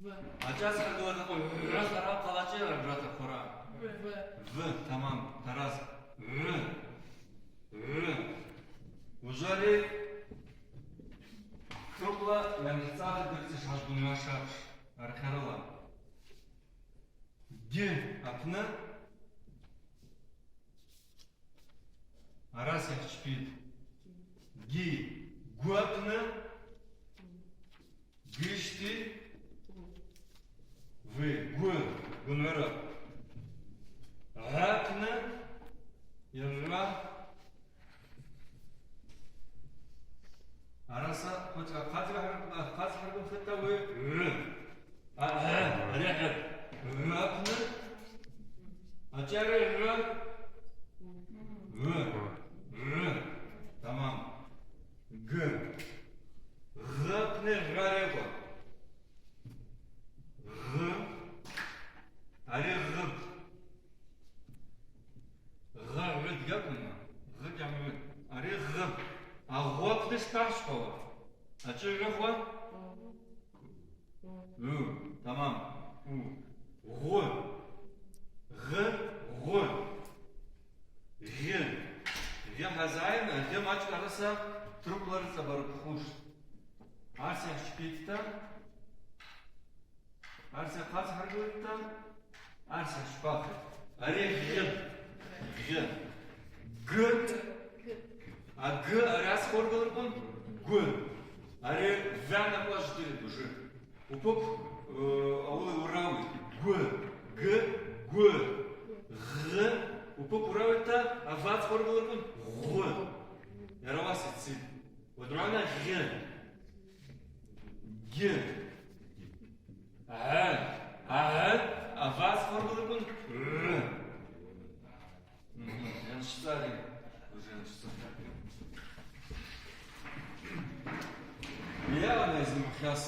Aças harflarda biraz ara kalacaklar biraz kora. V tamam taraz. R. Ужали крупла yani sadece dırsı şarj bunu aşağı arkarola. G apne Арас я чпит. Ги. Гуапна. Гишти. Вы. Гу. Гунвера. Рапна. Ирра. Араса. Хатя харгун фетта вы. Р. Рехет. Рапна. Ачаре р. R. Tamam. G. G ne garego. G. Ali G. G diyor mu? G camı. Ali G. Ağup ne starşkova. Açıyor mu? Tamam. G. G. G. Я хозяин, где мать кажется, труп ложится барбхуш. Арсия шпитта, Арсия хаз харгуитта, Арсия шпах. Аре г. Г. А г раз хоргалырбын г. Аре вяна плаждыры уже. Упоп аулы уравы. Г. Г. Г. Упоп уравыта, а вац хоргалырбын Г. Яравас etsin. Одрана Г. Г. А вац хоргалырбын Р. Yanlışlar уже yanlışlar. Я не знаю, сейчас